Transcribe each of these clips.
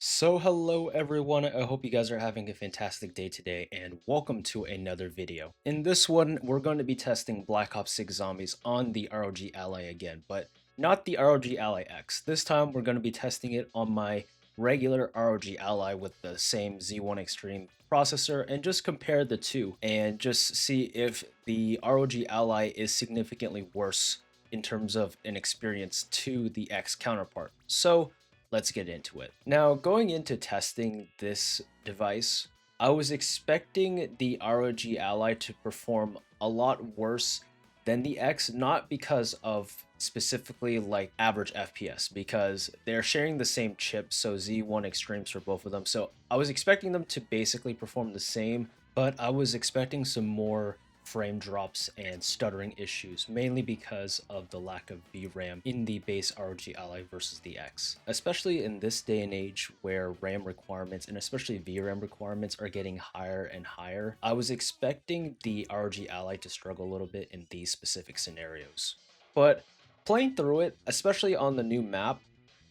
So hello everyone, I hope you guys are having a fantastic day today and welcome to another video. In this one, we're going to be testing Black Ops 6 Zombies on the ROG Ally again, but not the ROG Ally X. This time we're going to be testing it on my regular ROG Ally with the same Z1 Extreme processor and just compare the two and just see if the ROG Ally is significantly worse in terms of an experience to the X counterpart. So let's get into it. Now, going into testing this device, I was expecting the ROG Ally to perform a lot worse than the X, not because of specifically like average FPS, because they're sharing the same chip, so Z1 Extremes for both of them. So I was expecting them to basically perform the same, but I was expecting some more frame drops and stuttering issues, mainly because of the lack of VRAM in the base ROG Ally versus the X. Especially in this day and age where RAM requirements and especially VRAM requirements are getting higher and higher, I was expecting the ROG Ally to struggle a little bit in these specific scenarios. But playing through it, especially on the new map,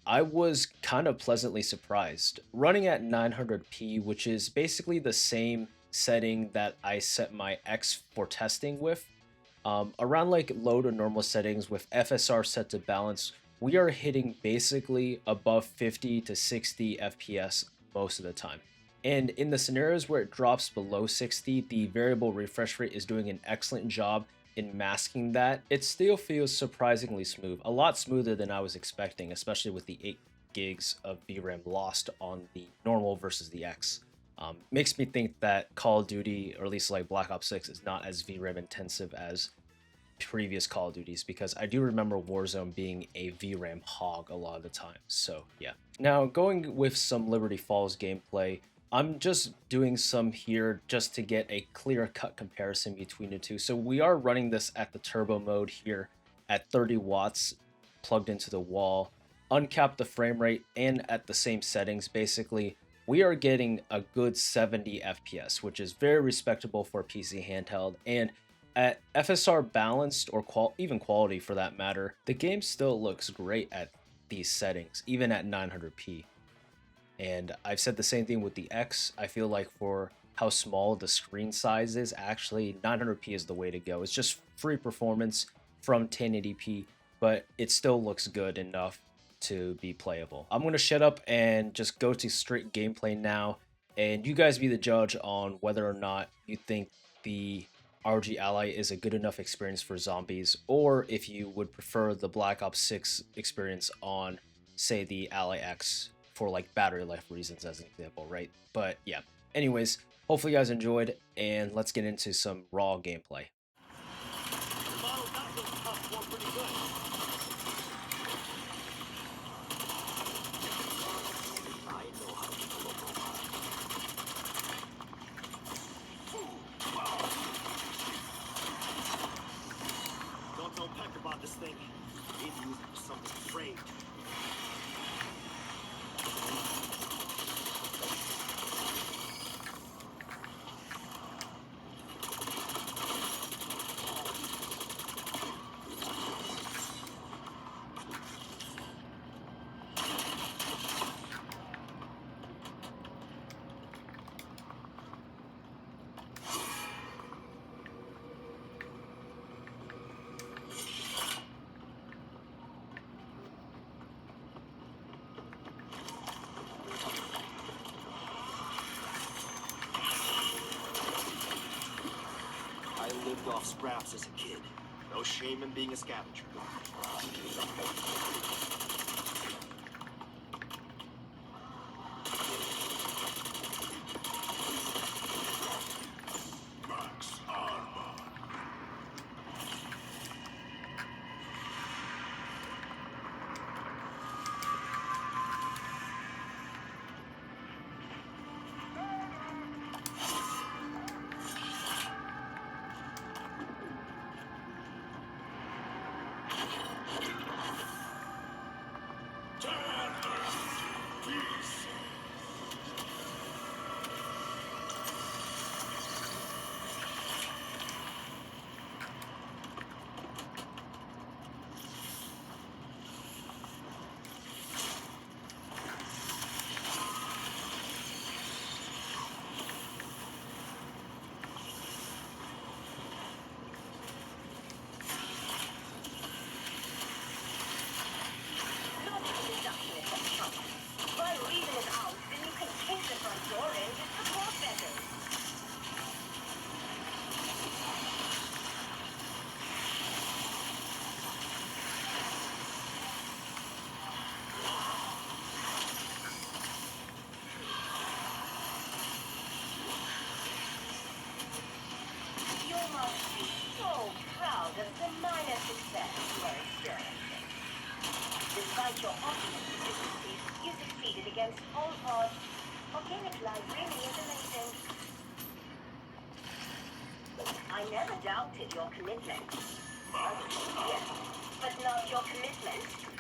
I was kind of pleasantly surprised. Running at 900p, which is basically the same setting that I set my X for testing with, around like low to normal settings with FSR set to balance, we are hitting basically above 50 to 60 FPS most of the time. And in the scenarios where it drops below 60, the variable refresh rate is doing an excellent job in masking that. It still feels surprisingly smooth, a lot smoother than I was expecting, especially with the 8 gigs of VRAM lost on the normal versus the X. Makes me think that Call of Duty, or at least like Black Ops 6, is not as VRAM intensive as previous Call of Duties, because I do remember Warzone being a VRAM hog a lot of the time. So yeah. Now going with some Liberty Falls gameplay, I'm just doing some here just to get a clear-cut comparison between the two. So we are running this at the turbo mode here at 30 watts plugged into the wall, uncapped the frame rate, and at the same settings basically. We are getting a good 70 FPS, which is very respectable for a PC handheld, and at FSR balanced or even quality for that matter, the game still looks great at these settings, even at 900p. And I've said the same thing with the X. I feel like for how small the screen size is, actually 900p is the way to go. It's just free performance from 1080p, but it still looks good enough to be playable. I'm going to shut up and just go to straight gameplay now, and you guys be the judge on whether or not you think the ROG Ally is a good enough experience for zombies, or if you would prefer the Black Ops 6 experience on, say, the Ally X for like battery life reasons as an example, right? But yeah, anyways, hopefully you guys enjoyed, and let's get into some raw gameplay. Don't peck about this thing. Maybe use it for something framed. I lived off scraps as a kid. No shame in being a scavenger. Max armor. against Pol Pot. Organic life really is amazing. I never doubted your commitment. Yes, but not your commitment.